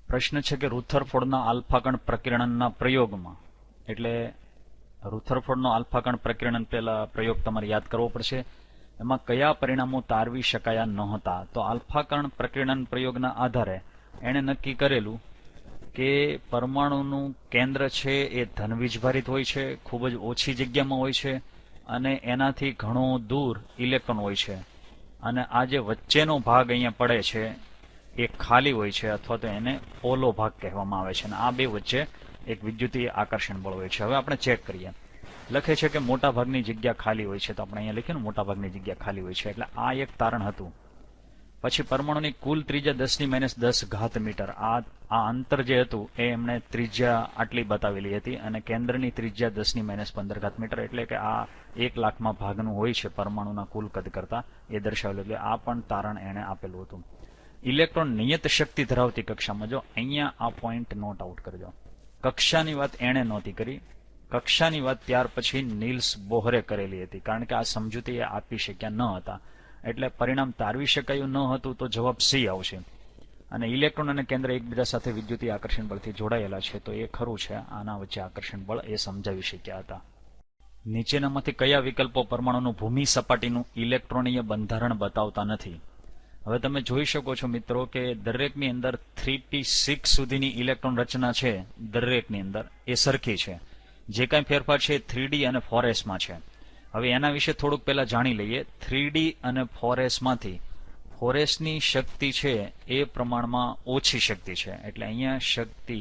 પ્રશ્ન છે કે રુથરફોર્ડના આલ્ફા કણ પ્રકીર્ણનના પ્રયોગમાં, એટલે રુથરફોર્ડનો આલ્ફા કણ પ્રકીર્ણન પેલા પ્રયોગ તમારે યાદ કરવો પડશે. એમાં કયા પરિણામો તારવી શકાયા નહોતા? તો આલ્ફા કણ પ્રકીર્ણન પ્રયોગના આધારે એણે નક્કી કરેલું કે પરમાણુનું કેન્દ્ર છે એ ધનવીજભારિત હોય છે, ખૂબ જ ઓછી જગ્યામાં હોય છે અને એનાથી ઘણો દૂર ઇલેક્ટ્રોન હોય છે, અને આ જે વચ્ચેનો ભાગ અહીંયા પડે છે એ ખાલી હોય છે અથવા તો એને પોલો ભાગ કહેવામાં આવે છે, અને આ બે વચ્ચે એક વિદ્યુતીય આકર્ષણ બળ હોય છે. હવે આપણે ચેક કરીએ. લખે છે કે મોટા ભાગની જગ્યા ખાલી હોય છે, તો આપણે અહીંયા લખ્યું ને મોટા ભાગની જગ્યા ખાલી હોય છે, એટલે આ એક તારણ હતું. પછી પરમાણુની કુલ ત્રિજ્યા 10⁻10 મીટર, આ અંતર જે હતું એ એમણે ત્રિજ્યા આટલી બતાવેલી હતી, અને કેન્દ્રની ત્રિજ્યા 10⁻15 મીટર, એટલે કે આ 1 લાખમાં ભાગનું હોય છે પરમાણુના કુલ કદ કરતા, એ દર્શાવેલું. એટલે આ પણ તારણ એણે આપેલું હતું. ઇલેક્ટ્રોન નિયત શક્તિ ધરાવતી કક્ષામાં, જો અહીંયા આ પોઈન્ટ નોટ આઉટ કરજો, કક્ષાની વાત એણે નહોતી કરી. કક્ષાની વાત ત્યાર પછી નીલ્સ બોહરે કરેલી હતી, કારણ કે આ સમજૂતી એ આપી શક્યા ન હતા, એટલે પરિણામ તારવી શકાયું ન હતું, તો જવાબ સી આવશે. અને ઇલેક્ટ્રોન અને કેન્દ્ર એકબીજા સાથે વિદ્યુતીય આકર્ષણ બળથી જોડાયેલા છે, તો એ ખરું છે, આના વચ્ચે આકર્ષણ બળ એ સમજાવી શક્યા હતા. નીચેનામાંથી કયા વિકલ્પો પરમાણુનું ભૂમિ સપાટીનું ઇલેક્ટ્રોનીય બંધારણ બતાવતા નથી? હવે તમે જોઈ શકો છો મિત્રો કે દરેકની અંદર 3p6 સુધીની ઇલેક્ટ્રોન રચના છે, દરેકની અંદર એ સરખી છે. જે કાંઈ ફેરફાર છે 3d અને 4s માં છે. હવે એના વિશે થોડુંક પહેલા જાણી લઈએ. 3d અને 4s માંથી 4s ની શક્તિ છે એ પ્રમાણમાં ઓછી શક્તિ છે, એટલે અહીંયા શક્તિ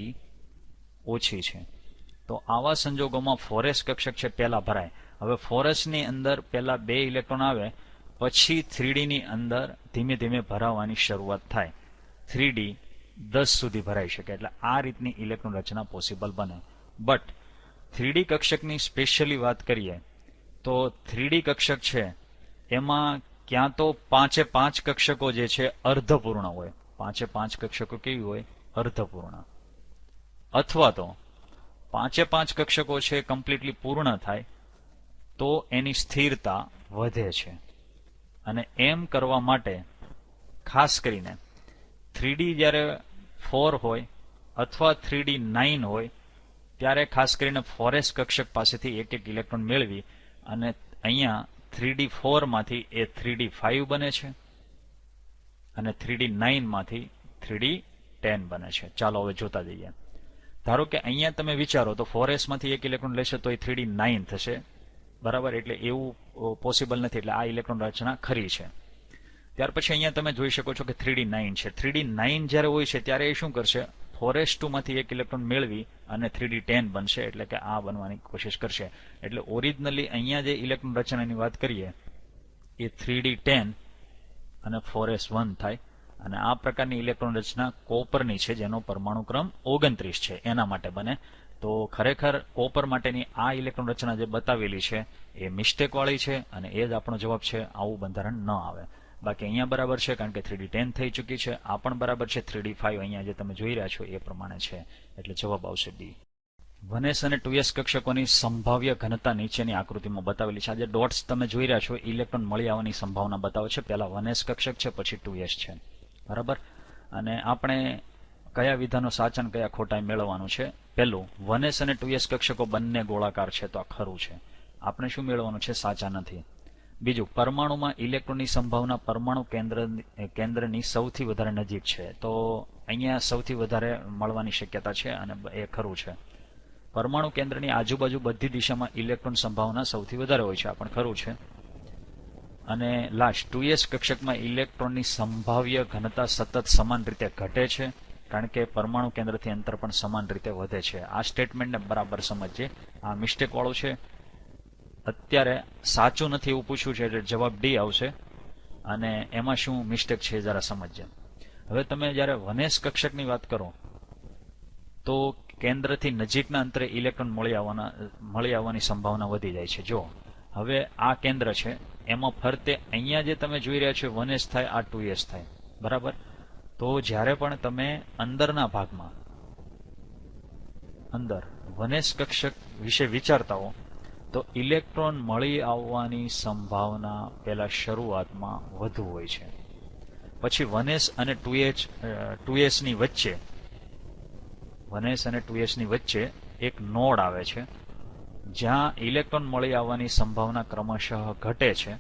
ઓછી છે. તો આવા સંજોગોમાં 4s કક્ષક છે પહેલા ભરાય. હવે 4s ની અંદર પહેલા 2 ઇલેક્ટ્રોન આવે, પછી 3d ની અંદર ધીમે ધીમે ભરાવાની શરૂઆત થાય. 3d 10 સુધી ભરાઈ શકે, એટલે આ રીતની ઇલેક્ટ્રોન રચના પોસિબલ બને. બટ 3d કક્ષકની સ્પેશિયલી વાત કરીએ તો 3d કક્ષક છે એમાં ક્યાં તો 5 કક્ષકો જે છે અર્ધપૂર્ણ હોય, 5 કક્ષકો કેવી હોય? અર્ધપૂર્ણ. અથવા તો 5 કક્ષકો છે કમ્પ્લીટલી પૂર્ણ થાય તો એની સ્થિરતા વધે છે. અને એમ કરવા માટે ખાસ કરીને 3d જ્યારે 4 હોય અથવા 3d 9 હોય ત્યારે ખાસ કરીને 4s કક્ષક પાસેથી એક ઇલેક્ટ્રોન મેળવી અને અહીંયા 3d 4 માંથી એ 3d 5 બને છે અને 3d 9 માંથી 3d 10 બને છે. ચાલો હવે જોતા જઈએ. ધારો કે અહીંયા તમે વિચારો તો 4s માંથી એક ઇલેક્ટ્રોન લેશે તો એ 3d 9 થશે, બરાબર? એટલે એવું પોસિબલ નથી, એટલે આ ઇલેક્ટ્રોન રચના ખરી છે. ત્યાર પછી અહીંયા તમે જોઈ શકો છો કે 3d 9 છે. 3d 9 જ્યારે હોય છે ત્યારે એ શું કરશે? 4s2 માંથી એક ઇલેક્ટ્રોન મેળવી અને 3d 10 બનશે, એટલે કે આ બનવાની કોશિશ કરશે. એટલે ઓરિજિનલી અહીંયા જે ઇલેક્ટ્રોન રચનાની વાત કરીએ એ 3d 10 અને 4s1 થાય, અને આ પ્રકારની ઇલેક્ટ્રોન રચના કોપરની છે, જેનો પરમાણુ ક્રમ 29 છે, એના માટે બને. તો ખરેખર કોપર માટેની આ ઇલેક્ટ્રોન રચના જે બતાવેલી છે એ મિસ્ટેક વાળી છે, અને એ જ આપણો જવાબ છે. આવું બંધારણ ન આવે. બાકી અહીંયા બરાબર છે, કારણ કે 3d 10 થઈ ચૂકી છે. આ પણ બરાબર છે. 3d 5 અહીંયા જે તમે જોઈ રહ્યા છો એ પ્રમાણે છે, એટલે જવાબ આવશે ડી. 1s અને 2s કક્ષકોની સંભાવ્ય ઘનતા નીચેની આકૃતિમાં બતાવેલી છે. આ જે ડોટ્સ તમે જોઈ રહ્યા છો ઇલેક્ટ્રોન મળી આવવાની સંભાવના બતાવે છે. પહેલા 1s કક્ષક છે, પછી 2s છે, બરાબર? અને આપણે કયા વિધાનો સાચા અને કયા ખોટા મેળવવાનું છે. પહેલું, 1s અને 2s કક્ષકો બંને ગોળાકાર છે, તો આ ખરું છે. આપણે શું મેળવવાનું છે? સાચા નથી. બીજું, પરમાણુમાં ઇલેક્ટ્રોનની સંભાવના પરમાણુ કેન્દ્રની સૌથી વધારે નજીક છે, તો અહીંયા સૌથી વધારે મળવાની શક્યતા છે, અને એ ખરું છે. પરમાણુ કેન્દ્રની આજુબાજુ બધી દિશામાં ઇલેક્ટ્રોન સંભાવના સૌથી વધારે હોય છે, આ પણ ખરું છે. અને લાસ્ટ, 2s કક્ષકમાં ઇલેક્ટ્રોનની સંભાવ્ય ઘનતા સતત સમાન રીતે ઘટે છે, કારણ કે પરમાણુ કેન્દ્રથી અંતર પણ સમાન રીતે વધે છે. આ સ્ટેટમેન્ટને બરાબર સમજીએ. આ મિસ્ટેક વાળું છે. અત્યારે સાચું નથી એવું પૂછ્યું છે, એટલે જવાબ ડી આવશે. અને એમાં શું મિસ્ટેક છે જરા સમજીએ. હવે તમે જ્યારે 1s કક્ષકની વાત કરો તો કેન્દ્રથી નજીકના અંતરે ઇલેક્ટ્રોન મળી આવવાની સંભાવના વધી જાય છે. જો હવે આ કેન્દ્ર છે, એમાં ફરતે અહીંયા જે તમે જોઈ રહ્યા છો 1s થાય, આ 2s થાય, બરાબર? તો જ્યારે પણ તમે અંદરના ભાગમાં અંદર 1s કક્ષક વિશે વિચારતા હો તો ઇલેક્ટ્રોન મળી આવવાની સંભાવના પહેલા શરૂઆતમાં વધુ હોય છે. પછી 1s અને 2s ની વચ્ચે 1s અને 2s ની વચ્ચે એક નોડ આવે છે જ્યાં ઇલેક્ટ્રોન મળી આવવાની સંભાવના ક્રમશઃ ઘટે છે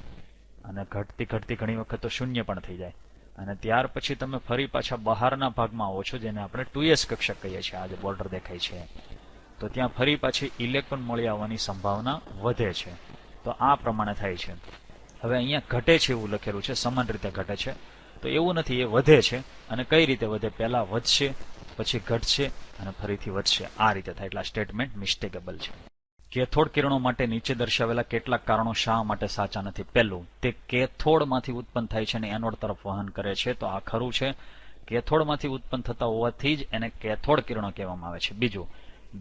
અને ઘટતી ઘટતી ઘણી વખત તો શૂન્ય પણ થઈ જાય અને ત્યાર પછી તમે ફરી પાછા બહારના ભાગમાં આવો છો જેને આપણે 2s કક્ષક કહીએ છીએ. આ જે બોર્ડર દેખાય છે તો ત્યાં ફરી પાછી ઇલેક્ટ્રોન મળી આવવાની સંભાવના વધે છે. તો આ પ્રમાણે થાય છે. હવે અહીંયા ઘટે છે એવું લખેલું છે, સમાન રીતે ઘટે છે, તો એવું નથી, એ વધે છે. અને કઈ રીતે વધે? પહેલા વધશે, પછી ઘટશે અને ફરીથી વધશે. આ રીતે થાય. એટલે આ સ્ટેટમેન્ટ મિસ્ટેકેબલ છે. કેથોડ કિરણો માટે નીચે દર્શાવેલા કેટલાક કારણો શા માટે સાચા નથી? પહેલું, તે કેથોડમાંથી ઉત્પન્ન થાય છે અને એનોડ તરફ વહન કરે છે, તો આ ખરું છે. કેથોડમાંથી ઉત્પન્ન થતા હોવાથી જ એને કેથોડ કિરણો કહેવામાં આવે છે. બીજું,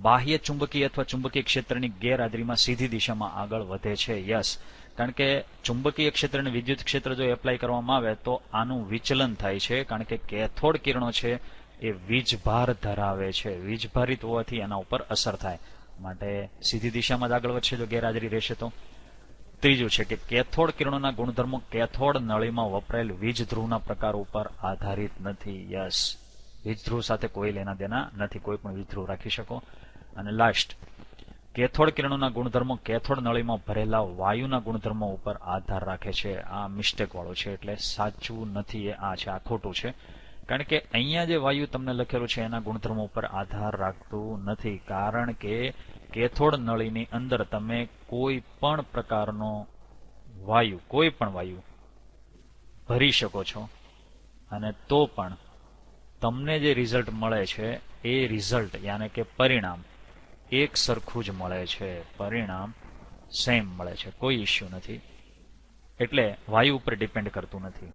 બાહ્ય ચુંબકીય અથવા ચુંબકીય ક્ષેત્રની ગેરહાજરીમાં સીધી દિશામાં આગળ વધે છે. યસ, કારણ કે ચુંબકીય ક્ષેત્ર અને વિદ્યુત ક્ષેત્ર જો એપ્લાય કરવામાં આવે તો આનું વિચલન થાય છે, કારણ કે કેથોડ કિરણો છે એ વીજભાર ધરાવે છે. વીજભારિત હોવાથી એના ઉપર અસર થાય, માટે સીધી દિશામાં જ આગળ વધશે જો ગેરહાજરી રહેશે તો. ત્રીજું છે કે કેથોડ કિરણોના ગુણધર્મો કેથોડ નળીમાં વપરાયેલ વીજ ધ્રુવના પ્રકાર ઉપર આધારિત નથી. યસ, વીજ ધ્રુવ સાથે કોઈ લેના દેના નથી, કોઈ પણ વીજ ધ્રુવ રાખી શકો. અને લાસ્ટ, કેથોડ કિરણોના ગુણધર્મો કેથોડ નળીમાં ભરેલા વાયુના ગુણધર્મો ઉપર આધાર રાખે છે. આ મિસ્ટેક વાળું છે, એટલે સાચું નથી. એ આ છે, આ ખોટું છે. કારણ કે અહીંયા જે વાયુ તમને લખેલું છે એના ગુણધર્મો ઉપર આધાર રાખતું નથી, કારણ કે કેથોડ નળીની અંદર તમે કોઈ પણ પ્રકારનો વાયુ, કોઈ પણ વાયુ ભરી શકો છો અને તો પણ તમને જે રિઝલ્ટ મળે છે એ રિઝલ્ટ યાને કે પરિણામ એક સરખું જ મળે છે. પરિણામ સેમ મળે છે, કોઈ ઇસ્યુ નથી. એટલે વાયુ ઉપર ડિપેન્ડ કરતું નથી.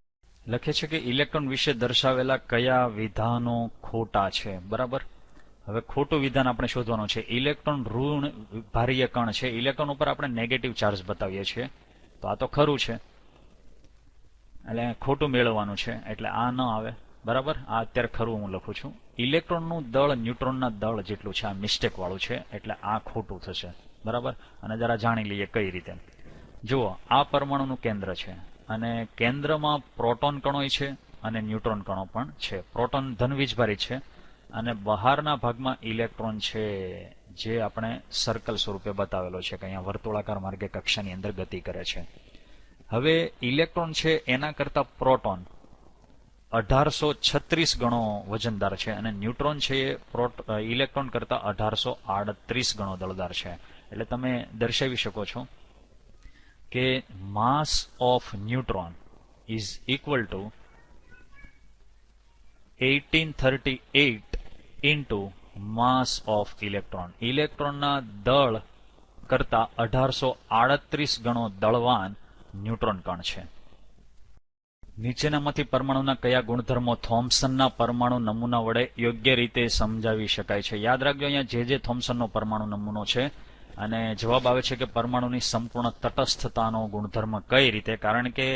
લખે છે કે ઇલેક્ટ્રોન વિશે દર્શાવેલા કયા વિધાનો ખોટા છે? બરાબર. હવે ખોટું વિધાન આપણે શોધવાનું છે. ઇલેક્ટ્રોન ઋણ ભારીય કણ છે, ઇલેક્ટ્રોન ઉપર આપણે નેગેટિવ ચાર્જ બતાવીએ છીએ, તો આ તો ખરું છે, એટલે ખોટું મેળવવાનું છે, એટલે આ ન આવે. બરાબર, આ અત્યારે ખરું હું લખું છું. ઇલેક્ટ્રોનનું દળ ન્યુટ્રોનના દળ જેટલું છે, આ મિસ્ટેક વાળું છે, એટલે આ ખોટું થશે. બરાબર. અને જરા જાણી લઈએ કઈ રીતે. જુઓ, આ પરમાણુનું કેન્દ્ર છે અને કેન્દ્રમાં પ્રોટોન કણો છે અને ન્યુટ્રોન કણો પણ છે. પ્રોટોન ધન વીજભારિત છે અને બહારના ભાગમાં ઇલેક્ટ્રોન છે, જે આપણે સર્કલ સ્વરૂપે બતાવેલો છે કે અહીંયા વર્તુળાકાર માર્ગે કક્ષાની અંદર ગતિ કરે છે. હવે ઇલેક્ટ્રોન છે એના કરતા પ્રોટોન 1836 ગણો વજનદાર છે અને ન્યુટ્રોન છે એ ઇલેક્ટ્રોન કરતા 1838 ગણો દળદાર છે. એટલે તમે દર્શાવી શકો છો કે mass of neutron is equal to 1838 into mass of electron. ઇલેક્ટ્રોનના દળ કરતા 1838 ગણો દળવાન ન્યુટ્રોન કણ છે. નીચેનામાંથી પરમાણુના કયા ગુણધર્મો થોમ્સનના પરમાણુ નમૂના વડે યોગ્ય રીતે સમજાવી શકાય છે? યાદ રાખજો, અહીંયા જે થોમ્સનનો પરમાણુ નમૂનો છે અને જવાબ આવે છે કે પરમાણુની સંપૂર્ણ તટસ્થતાનો ગુણધર્મ. કઈ રીતે? કારણ કે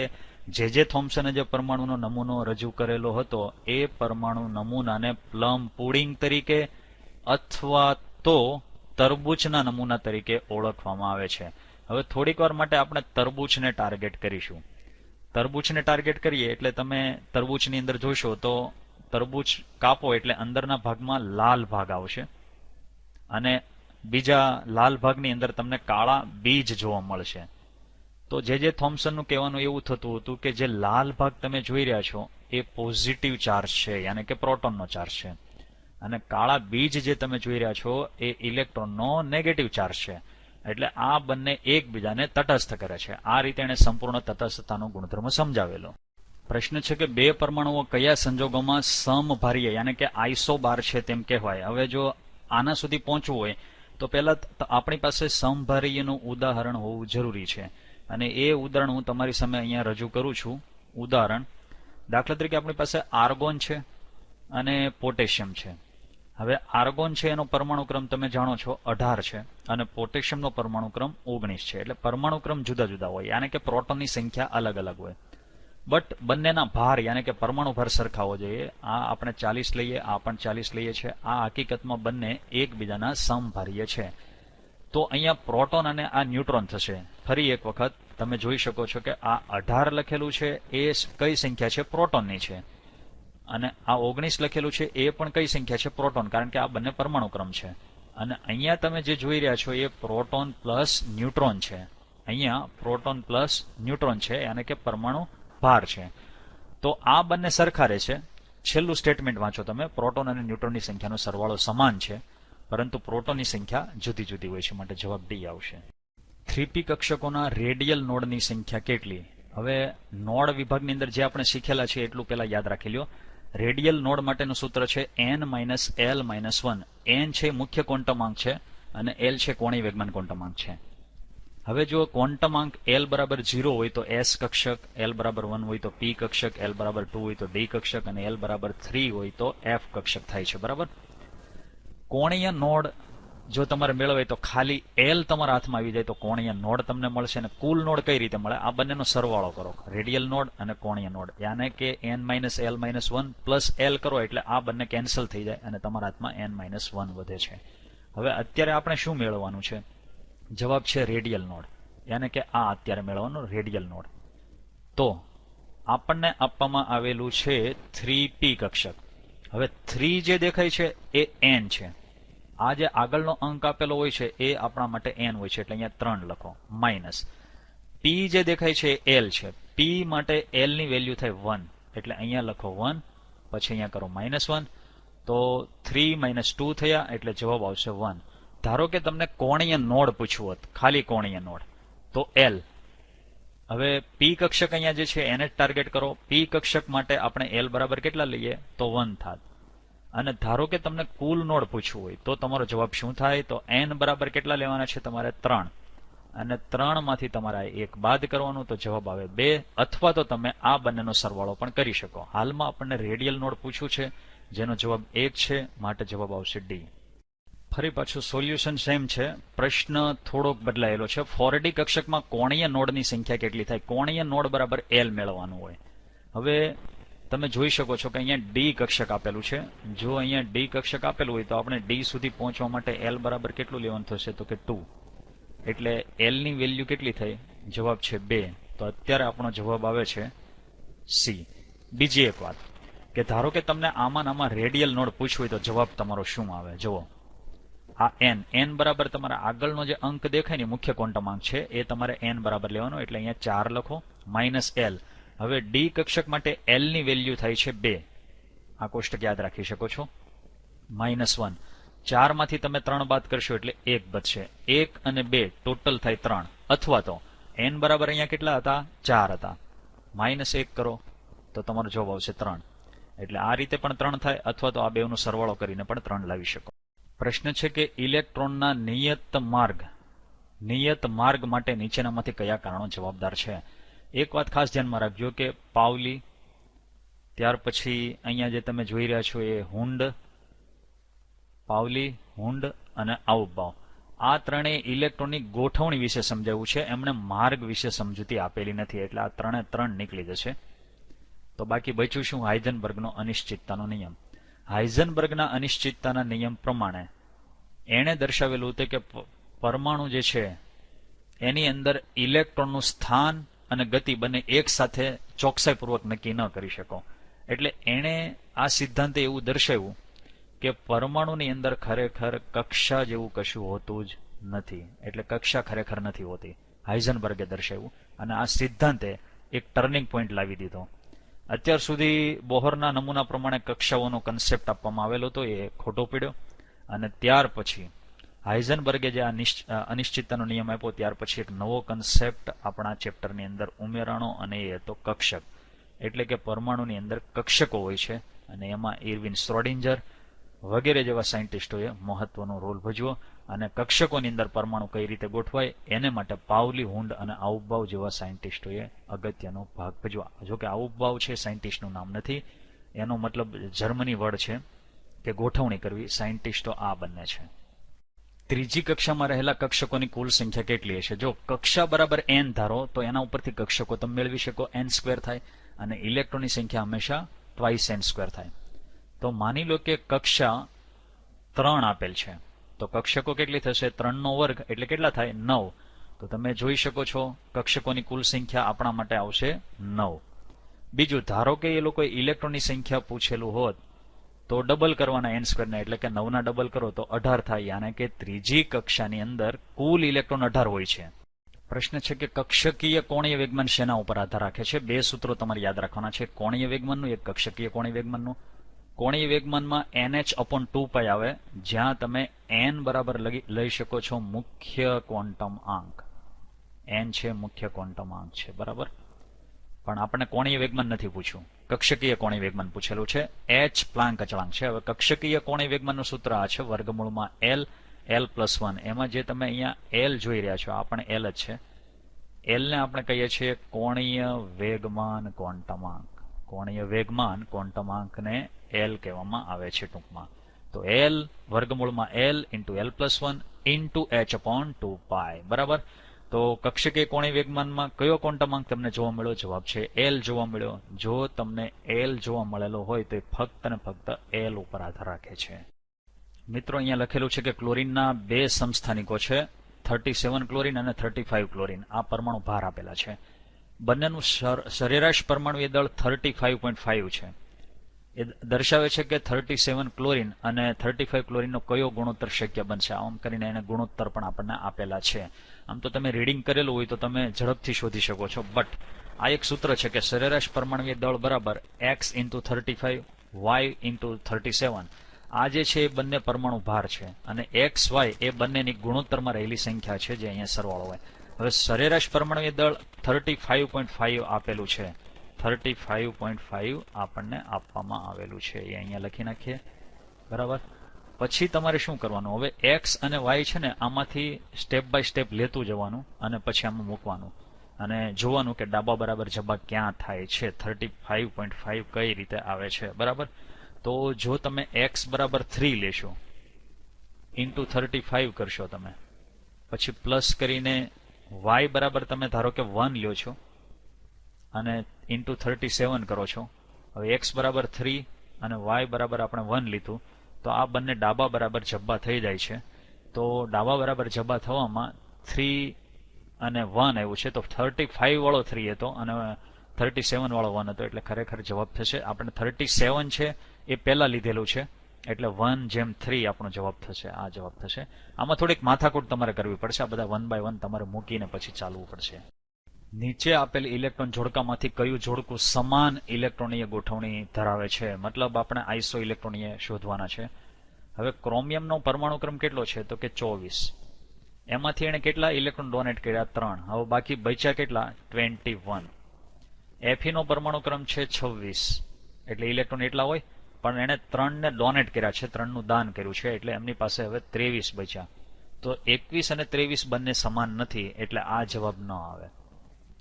જે થોમ્સને જે પરમાણુનો નમૂનો રજૂ કરેલો હતો એ પરમાણુ નમૂનાને પ્લમ પુડિંગ તરીકે અથવા તો તરબૂચના નમૂના તરીકે ઓળખવામાં આવે છે. હવે થોડીક વાર માટે આપણે તરબૂચને ટાર્ગેટ કરીશું. તરબૂચને ટાર્ગેટ કરીએ એટલે તમે તરબૂચની અંદર જોશો તો તરબૂચ કાપો એટલે અંદરના ભાગમાં લાલ ભાગ આવશે અને બીજા લાલ ભાગની અંદર તમને કાળા બીજ જોવા મળશે. તો જે થોમ્સનનું કહેવાનું એવું થતું હતું કે જે લાલ ભાગ તમે જોઈ રહ્યા છો એ પોઝિટિવ ચાર્જ છે, યાને કે પ્રોટોનનો ચાર્જ છે, અને કાળા બીજ જે તમે જોઈ રહ્યા છો એ ઇલેક્ટ્રોનનો નેગેટિવ ચાર્જ છે. એટલે આ બંને એકબીજાને તટસ્થ કરે છે. આ રીતે એને સંપૂર્ણ તટસ્થતાનો ગુણધર્મ સમજાવેલો. પ્રશ્ન છે કે બે પરમાણુઓ કયા સંજોગોમાં સમભારીય યાને કે આઇસોબાર છે તેમ કહેવાય? હવે જો આના સુધી પહોંચવું હોય તો પહેલા આપણી પાસે સમભારીયનું ઉદાહરણ હોવું જરૂરી છે અને એ ઉદાહરણ હું તમારી સામે અહીંયા રજૂ કરું છું. ઉદાહરણ, દાખલા તરીકે આપણી પાસે આર્ગોન છે અને પોટેશિયમ છે. હવે આર્ગોન છે એનો પરમાણુ ક્રમ તમે જાણો છો 18 છે અને પોટેશિયમનો પરમાણુ ક્રમ 19 છે. એટલે પરમાણુ ક્રમ જુદા જુદા હોય, યાને કે પ્રોટોનની સંખ્યા અલગ અલગ હોય, બટ બંનેના ભાર યાને કે પરમાણુ ભાર સરખા હોવો જોઈએ. આ આપણે 40 લઈએ, આ પણ 40 લઈએ છે. આ હકીકતમાં બંને એકબીજાના સમભારીય છે. તો અહીંયા પ્રોટોન અને આ ન્યુટ્રોન થશે. ફરી એક વખત તમે જોઈ શકો છો કે આ 18 લખેલું છે એ કઈ સંખ્યા છે? પ્રોટોનની છે. અને આ 19 લખેલું છે એ પણ કઈ સંખ્યા છે? પ્રોટોન, કારણ કે આ બંને પરમાણુ ક્રમ છે. અને અહીંયા તમે જે જોઈ રહ્યા છો એ પ્રોટોન પ્લસ ન્યુટ્રોન છે. અહીંયા પ્રોટોન પ્લસ ન્યુટ્રોન છે, યાને કે પરમાણુ ભાર છે. તો આ બંને સરખા રહે છે. છેલ્લું સ્ટેટમેન્ટ વાંચો તમે. પ્રોટોન અને ન્યુટ્રોનની સંખ્યાનો સરવાળો સમાન છે, પરંતુ પ્રોટોનની સંખ્યા જુદી જુદી હોય છે, માટે જવાબ ડી આવશે. 3p કક્ષકોના રેડિયલ નોડની સંખ્યા કેટલી? હવે નોડ વિભાગની અંદર જે આપણે શીખેલા છે એટલું પહેલા યાદ રાખી લ્યો. રેડિયલ નોડ માટેનું સૂત્ર છે n-l-1. n છે મુખ્ય ક્વોન્ટમાંક છે અને l છે કોણીય વેગમાન ક્વોન્ટમાંક છે. હવે જો ક્વોન્ટમાંક l બરાબર 0 હોય તો s કક્ષક, l બરાબર 1 હોય તો p કક્ષક, l બરાબર 2 હોય તો d કક્ષક અને l બરાબર 3 હોય તો f કક્ષક થાય છે. બરાબર. કોણીય નોડ જો તમારે મેળવે તો ખાલી l તમારા હાથમાં આવી જાય તો કોણીય નોડ તમને મળશે. અને કુલ નોડ કઈ રીતે મળે? આ બંનેનો સરવાળો કરો, રેડિયલ નોડ અને કોણીય નોડ, યાને કે n-l-1 પ્લસ l કરો એટલે આ બંને કેન્સલ થઈ જાય અને તમારા હાથમાં n-1 વધે છે. હવે અત્યારે આપણે શું મેળવવાનું છે? જવાબ છે રેડિયલ નોડ, યાને કે આ અત્યારે મેળવવાનું રેડિયલ નોડ. તો આપણને આપવામાં આવેલું છે 3p કક્ષક. હવે 3 જે દેખાય છે એ n છે. આ જે આગળનો અંક આપેલો હોય છે એ આપણા માટે n હોય છે, એટલે અહીંયા 3 લખો. માઇનસ p જે દેખાય છે એ l છે. p માટે l ની વેલ્યુ થાય 1, એટલે અહીંયા લખો 1, પછી અહીંયા કરો -1. તો 3 - 2 થયા એટલે જવાબ આવશે 1. ધારો કે તમને કોણીય નોડ પૂછવું હોત, ખાલી કોણીય નોડ, તો l. હવે p કક્ષક અહીંયા જે છે એને જ ટાર્ગેટ કરો. p કક્ષક માટે આપણે l બરાબર કેટલા લઈએ? તો 1 થાત. અને ધારો કે તમને કુલ નોડ પૂછવું હોય તો તમારો જવાબ શું થાય? તો n બરાબર કેટલા લેવાના છે તમારે? 3. અને 3 માંથી તમારે 1 બાદ કરવાનું તો જવાબ આવે 2. અથવા તો તમે આ બંનેનો સરવાળો પણ કરી શકો. હાલમાં આપણને રેડિયલ નોડ પૂછ્યું છે જેનો જવાબ 1 છે, માટે જવાબ આવશે ડી. ફરી પાછું સોલ્યુશન સેમ છે, પ્રશ્ન થોડોક બદલાયેલો છે. 4d કક્ષકમાં કોણીય નોડની સંખ્યા કેટલી થાય? કોણીય નોડ બરાબર l મેળવવાનું હોય. હવે તમે જોઈ શકો છો કે અહીંયા ડી કક્ષક આપેલું છે. જો અહીંયા ડી કક્ષક આપેલું હોય તો આપણે ડી સુધી પહોંચવા માટે l બરાબર કેટલું લેવાનું થશે? તો કે 2. એટલે l ની વેલ્યુ કેટલી થઈ? જવાબ છે 2. તો અત્યારે આપણો જવાબ આવે છે સી. બીજી એક વાત કે ધારો કે તમને આમાં રેડિયલ નોડ પૂછવું હોય તો જવાબ તમારો શું આવે? જુઓ, આ n બરાબર તમારા આગળનો જે અંક દેખાય ને મુખ્ય ક્વોન્ટમાંક છે એ તમારે n બરાબર લેવાનો, એટલે અહીંયા 4 લખો -l. હવે ડી કક્ષક માટે l ની વેલ્યુ થાય છે 2. આ કોષ્ટક યાદ રાખી શકો છો. -1. 4 માંથી તમે 3 બાદ કરશો એટલે 1 બચશે. 1 અને 2 ટોટલ થાય 3. અથવા તો n બરાબર અહીંયા કેટલા હતા? 4 હતા. -1 કરો તો તમારો જવાબ આવશે 3. એટલે આ રીતે પણ 3 થાય, અથવા તો આ બેનો સરવાળો કરીને પણ 3 લાવી શકો. પ્રશ્ન છે કે ઇલેક્ટ્રોનના નિયત માર્ગ માટે નીચેનામાંથી કયા કારણો જવાબદાર છે? એક વાત ખાસ ધ્યાનમાં રાખજો કે પાઉલી, ત્યાર પછી અહીંયા જે તમે જોઈ રહ્યા છો એ હુન્ડ, પાઉલી, હુન્ડ અને આઉબાઉ, આ ત્રણેય ઇલેક્ટ્રોનની ગોઠવણી વિશે સમજાવ્યું છે. એમણે માર્ગ વિશે સમજૂતી આપેલી નથી, એટલે આ 3 નીકળી જશે. તો બાકી બચ્યું શું? હાઇઝનબર્ગનો અનિશ્ચિતતાનો નિયમ. હાઇઝનબર્ગના અનિશ્ચિતતાના નિયમ પ્રમાણે એણે દર્શાવેલું હતું કે પરમાણુ જે છે એની અંદર ઇલેક્ટ્રોનનું સ્થાન અને ગતિ બંને એક સાથે ચોકસાઈપૂર્વક નક્કી ન કરી શકો. એટલે એણે આ સિદ્ધાંતે એવું દર્શાવ્યું કે પરમાણુની અંદર ખરેખર કક્ષા જેવું કશું હોતું જ નથી. એટલે કક્ષા ખરેખર નથી હોતી, હાઇઝનબર્ગે દર્શાવ્યું. અને આ સિદ્ધાંતે એક ટર્નિંગ પોઈન્ટ લાવી દીધો. અત્યાર સુધી બોહરના નમૂના પ્રમાણે કક્ષાઓનો કન્સેપ્ટ આપવામાં આવેલો હતો, એ ખોટો પડ્યો. અને ત્યાર પછી હાઇઝનબર્ગે જે આ અનિશ્ચિતતાનો નિયમ આપ્યો, ત્યાર પછી એક નવો કન્સેપ્ટ આપણા ચેપ્ટરની અંદર ઉમેરાણો, અને એ હતો કક્ષક. એટલે કે પરમાણુની અંદર કક્ષકો હોય છે, અને એમાં ઇરવિન શ્રોડિંજર વગેરે જેવા સાયન્ટિસ્ટોએ મહત્વનો રોલ ભજવ્યો. અને કક્ષકોની અંદર પરમાણુ કઈ રીતે ગોઠવાય એને માટે પાઉલી, હુન્ડ અને આઉબાઉ જેવા સાયન્ટિસ્ટોએ અગત્યનો ભાગ ભજવ્યો. જો કે આઉબાઉ છે સાયન્ટિસ્ટનું નામ નથી, એનો મતલબ જર્મની વર્ડ છે કે ગોઠવણી કરવી. સાયન્ટિસ્ટો આ બંને છે. ત્રીજી કક્ષામાં રહેલા કક્ષકોની કુલ સંખ્યા કેટલી હશે? જો કક્ષા બરાબર n ધારો તો એના ઉપરથી કક્ષકો તમે મેળવી શકો, n² થાય. અને ઇલેક્ટ્રોનની સંખ્યા હંમેશા ટ્વાઇસ n² થાય. તો માની લો કે કક્ષા 3 આપેલ છે, તો કક્ષકો કેટલી થશે? 3 નો વર્ગ એટલે કેટલા થાય? 9. તો તમે જોઈ શકો છો કક્ષકોની કુલ સંખ્યા આપણા માટે આવશે 9. બીજું, ધારો કે એ લોકોએ ઇલેક્ટ્રોનની સંખ્યા પૂછેલું હોત તો ડબલ કરવાના n² ને, એટલે કે 9 ના ડબલ કરો તો 18 થાય, યાને કે ત્રીજી કક્ષાની અંદર કુલ ઇલેક્ટ્રોન 18 હોય છે. પ્રશ્ન છે કે કક્ષકીય કોણીય વેગમાન શેના ઉપર આધાર રાખે છે? બે સૂત્રો તમારે યાદ રાખવાના છે, કોણીય વેગમાનનું, એક કક્ષકીય કોણીય વેગમાનનું. કોણીય વેગમાનમાં nh/2π આવે, જ્યાં તમે n બરાબર લઈ શકો છો મુખ્ય ક્વોન્ટમ આંક. n છે મુખ્ય ક્વોન્ટમ આંક છે, બરાબર. પણ આપણને કોણીય વેગમાન નથી પૂછ્યું, કક્ષકીય કોણીય વેગમાન પૂછેલું છે. h પ્લાન્ક અચળાંક છે. હવે કક્ષકીય કોણીય વેગમાનનું સૂત્ર આ છે, વર્ગમૂળમાં l+1. એમાં જે તમે અહીંયા l જોઈ રહ્યા છો, આ પણ l જ છે. l ને આપણે કહીએ છીએ કોણીય વેગમાન ક્વોન્ટમાંક. કોણીય વેગમાન ક્વોન્ટમાંકને l કહેવામાં આવે છે ટૂંકમાં. તો l વર્ગમૂળમાં l × l+1 × h/2π, બરાબર. તો કક્ષકીય કોણીય વેગમાનમાં કયો ક્વોન્ટમાંક તમને જોવા મળ્યો? જવાબ છે l જોવા મળ્યો. જો તમને l જોવા મળેલો હોય તો એ ફક્ત ને ફક્ત l ઉપર આધાર રાખે છે. મિત્રો, અહીંયા લખેલું છે કે ક્લોરીનના બે સમસ્થાનિકો છે, 37 ક્લોરીન અને 35 ક્લોરીન. આ પરમાણુ ભાર આપેલા છે. બંનેનું સરેરાશ પરમાણુ દળ 35.5 છે. એ દર્શાવે છે કે 37 ક્લોરીન અને 35 ક્લોરીનનો કયો ગુણોત્તર શક્ય બનશે. આમ કરીને એને ગુણોત્તર પણ આપણને આપેલા છે. આમ તો તમે રીડિંગ કરેલું હોય તો તમે ઝડપથી શોધી શકો છો, બટ આ એક સૂત્ર છે કે સરેરાશ પરમાણુ દળ બરાબર x × 35 y × 37. આ જે છે એ બંને પરમાણુ ભાર છે, અને x y એ બંનેની ગુણોત્તરમાં રહેલી સંખ્યા છે, જે અહીંયા સરવાળો હોય. હવે સરેરાશ પરમાણુ દળ 35.5 આપેલું છે. 35.5 આપણને આપવામાં આવેલું છે, એ અહીંયા લખી નાખીએ, બરાબર. પછી તમારે શું કરવાનું? હવે x અને y છે ને, આમાંથી સ્ટેપ બાય સ્ટેપ લેતું જવાનું અને પછી આમાં મૂકવાનું અને જોવાનું કે ડાબા બરાબર જબા ક્યાં થાય છે, 35.5 કઈ રીતે આવે છે, બરાબર. તો જો તમે x બરાબર 3 લેશો, × 35 કરશો તમે, પછી પ્લસ કરીને y બરાબર તમે ધારો કે 1 લ્યો છો અને × 37 કરો છો. હવે x બરાબર 3 અને y બરાબર આપણે 1 લીધું, તો આ બંને ડાબા બરાબર જબ્બા થઈ જાય છે. તો ડાબા બરાબર જબ્બા થવામાં 3 અને 1 આવ્યું છે, તો 35 વાળો 3 હતો અને 37 વાળો 1 હતો, એટલે ખરેખર જવાબ થશે આપણે 37 છે એ પહેલા લીધેલું છે, એટલે 1/3 આપણો જવાબ થશે. આ જવાબ થશે. આમાં થોડીક માથાકૂટ તમારે કરવી પડશે, આ બધા 1 by 1 તમારે મૂકીને પછી ચાલવું પડશે. નીચે આપેલ ઇલેક્ટ્રોન જોડકામાંથી કયું જોડકું સમાન ઇલેક્ટ્રોનીય ગોઠવણી ધરાવે છે? મતલબ આપણે આઈસો ઇલેક્ટ્રોનીય શોધવાના છે. હવે ક્રોમિયમનો પરમાણુ ક્રમ કેટલો છે? તો કે 24. એમાંથી એને કેટલા ઇલેક્ટ્રોન ડોનેટ કર્યા? 3. હવે બાકી બચ્યા કેટલા? 21. Fe નો પરમાણુ ક્રમ છે 26, એટલે ઇલેક્ટ્રોન એટલા હોય, પણ એને 3 ને ડોનેટ કર્યા છે, 3 નું દાન કર્યું છે, એટલે એમની પાસે હવે 23 બચ્યા. તો 21 અને 23 બંને સમાન નથી, એટલે આ જવાબ ન આવે.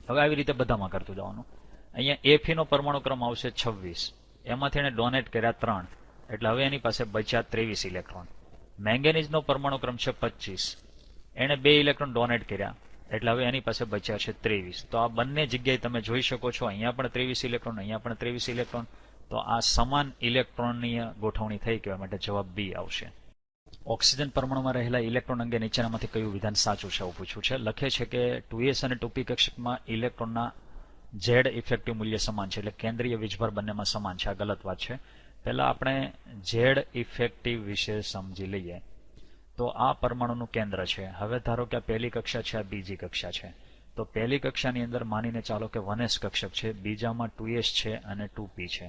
હવે આવી રીતે બધામાં કરતું જવાનું. અહીંયા Fe નો પરમાણુ ક્રમ આવશે 26, એમાંથી એને ડોનેટ કર્યા 3, એટલે હવે એની પાસે બચ્યા 23 ઇલેક્ટ્રોન. મેંગેનીઝનો પરમાણુ ક્રમ છે 25, એને 2 ઇલેક્ટ્રોન ડોનેટ કર્યા, એટલે હવે એની પાસે બચ્યા છે 23. તો આ બંને જગ્યાએ તમે જોઈ શકો છો, અહીંયા પણ 23 ઇલેક્ટ્રોન, અહીંયા પણ 23 ઇલેક્ટ્રોન. તો આ સમાન ઇલેક્ટ્રોનીય ગોઠવણી થઈ, કહેવા માટે જવાબ બી આવશે. ઓક્સિજન પરમાણુમાં રહેલા ઇલેક્ટ્રોન અંગે નીચેનામાંથી કયું વિધાન સાચું છે એવું પૂછ્યું છે. લખે છે કે 2s અને 2p કક્ષકમાં ઇલેક્ટ્રોનના ઝેડ ઇફેક્ટિવ મૂલ્ય સમાન છે, એટલે કેન્દ્રીય વીજભાર બંનેમાં સમાન છે. આ ગલત વાત છે. પહેલા આપણે ઝેડ ઇફેક્ટિવ વિશે સમજી લઈએ. તો આ પરમાણુનું કેન્દ્ર છે. હવે ધારો કે આ પહેલી કક્ષા છે, આ બીજી કક્ષા છે. તો પહેલી કક્ષાની અંદર માનીને ચાલો કે 1s કક્ષક છે, બીજામાં 2s છે અને 2p છે.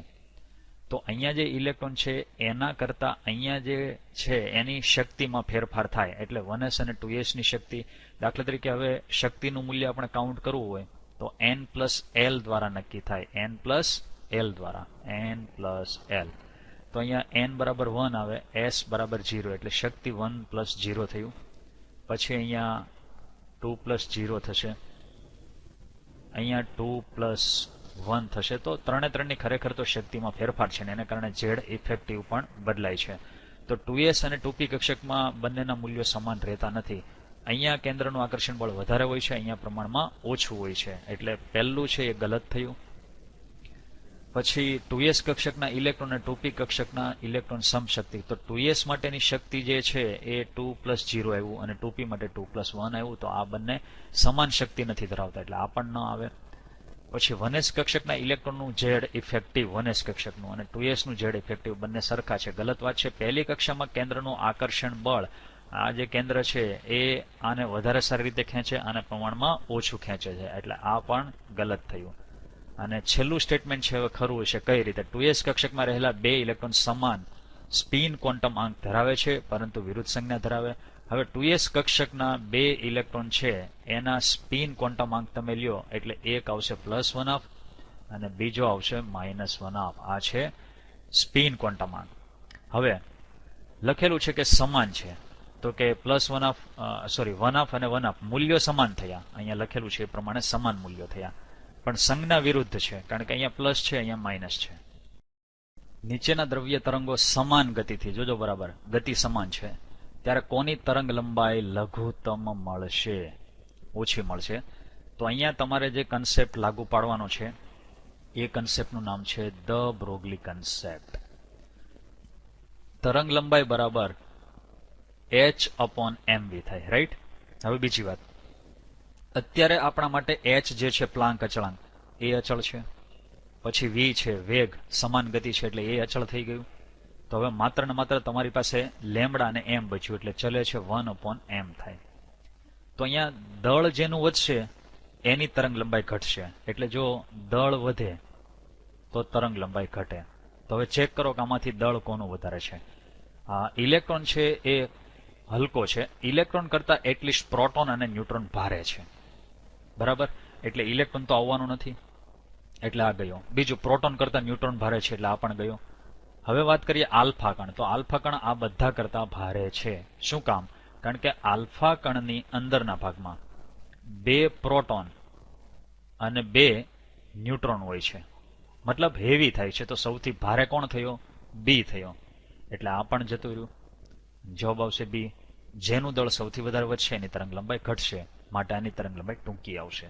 તો અહીંયા જે ઇલેક્ટ્રોન છે એના કરતા અહીંયા જે છે એની શક્તિમાં ફેરફાર થાય, એટલે 1s અને 2s ની શક્તિ, દાખલા તરીકે હવે શક્તિનું મૂલ્ય આપણે કાઉન્ટ કરવું હોય તો n+l દ્વારા નક્કી થાય, n+l દ્વારા, n+l. તો અહીંયા n બરાબર 1 આવે, s બરાબર 0, એટલે શક્તિ 1+0 થયું. પછી અહીંયા 2+0 થશે, અહીંયા 2+1 થશે. તો ત્રણે ત્રણની ખરેખર તો શક્તિમાં ફેરફાર છે ને એને કારણે ઝેડ ઇફેક્ટિવ પણ બદલાય છે. તો 2s અને 2p કક્ષકમાં બંનેના મૂલ્યો સમાન રહેતા નથી. અહીંયા કેન્દ્રનું આકર્ષણ બળ વધારે હોય છે, અહીંયા પ્રમાણમાં ઓછું હોય છે, એટલે પહેલું છે એ ગલત થયું. પછી 2s કક્ષકના ઇલેક્ટ્રોન અને 2p કક્ષકના ઇલેક્ટ્રોન સમશક્તિ. તો 2s માટેની શક્તિ જે છે એ 2+0 આવ્યું અને 2p માટે 2+1 આવ્યું. તો આ બંને સમાન શક્તિ નથી ધરાવતા, એટલે આ પણ ન આવે. પછી 1s કક્ષકના ઇલેક્ટ્રોનનું ઝેડ ઇફેક્ટિવ 1s કક્ષકનું અને 2s નું ઝેડ ઇફેક્ટિવ બંને સરખા છે. ગલત વાત છે. પહેલી કક્ષામાં કેન્દ્રનું આકર્ષણ બળ, આ જે કેન્દ્ર છે એ આને વધારે સારી રીતે ખેંચે, આને પ્રમાણમાં ઓછું ખેંચે છે, એટલે આ પણ ગલત થયું. અને છેલ્લું સ્ટેટમેન્ટ છે હવે ખરું છે. કઈ રીતે? 2s કક્ષકમાં રહેલા બે ઇલેક્ટ્રોન સમાન સ્પિન ક્વોન્ટમ આંક ધરાવે છે પરંતુ વિરુદ્ધ સંજ્ઞા ધરાવે. હવે 2s કક્ષકના બે ઇલેક્ટ્રોન છે એના સ્પિન ક્વોન્ટમ આંક તમે લ્યો એટલે એક આવશે +1 અને બીજો આવશે -1. આ છે સ્પિન ક્વોન્ટમ આંક. હવે લખેલું છે કે સમાન છે, તો કે +1 અને 1 મૂલ્યો સમાન થયા. અહીંયા લખેલું છે એ પ્રમાણે સમાન મૂલ્યો થયા, પણ સંજ્ઞા વિરુદ્ધ છે, કારણ કે અહીંયા પ્લસ છે, અહીંયા માઇનસ છે. નીચેના દ્રવ્ય તરંગો સમાન ગતિથી, જોજો બરાબર, ગતિ સમાન છે, ત્યારે કોની તરંગ લંબાઈ લઘુત્તમ મળશે? ઓછી મળશે. તો અહીંયા તમારે જે કન્સેપ્ટ લાગુ પાડવાનો છે એ કન્સેપ્ટનું નામ છે ધ બ્રોગલી કન્સેપ્ટ. તરંગ લંબાઈ બરાબર h/mv થાય, રાઈટ? હવે બીજી વાત, અત્યારે આપણા માટે h જે છે પ્લાન્ક અચળાંક એ અચળ છે, પછી v છે વેગ, સમાન ગતિ છે એટલે એ અચળ થઈ ગયું. તો હવે માત્ર ને માત્ર તમારી પાસે લેમ્બડા અને m બચ્યું એટલે ચલે છે 1/m થાય. તો અહીંયા દળ જેનું વધશે એની તરંગ લંબાઈ ઘટશે, એટલે જો દળ વધે તો તરંગ લંબાઈ ઘટે. તો હવે ચેક કરો કે આમાંથી દળ કોનું વધારે છે. ઇલેક્ટ્રોન છે એ હલકો છે, ઇલેક્ટ્રોન કરતા એટલીસ્ટ પ્રોટોન અને ન્યુટ્રોન ભારે છે, બરાબર? એટલે ઇલેક્ટ્રોન તો આવવાનું નથી, એટલે આ ગયો. બીજું, પ્રોટોન કરતા ન્યુટ્રોન ભારે છે એટલે આ પણ ગયો. હવે વાત કરીએ આલ્ફા કણ. તો આલ્ફા કણ આ બધા કરતા ભારે છે. શું કામ? કારણ કે આલ્ફા કણની અંદરના ભાગમાં 2 પ્રોટોન અને 2 ન્યુટ્રોન હોય છે, મતલબ હેવી થાય છે. તો સૌથી ભારે કોણ થયો? બી થયો, એટલે આ પણ જતું રહ્યું. જવાબ આવશે બી. જેનું દળ સૌથી વધારે વધશે એની તરંગ લંબાઈ ઘટશે, માટે આની તરંગ લંબાઈ ટૂંકી આવશે.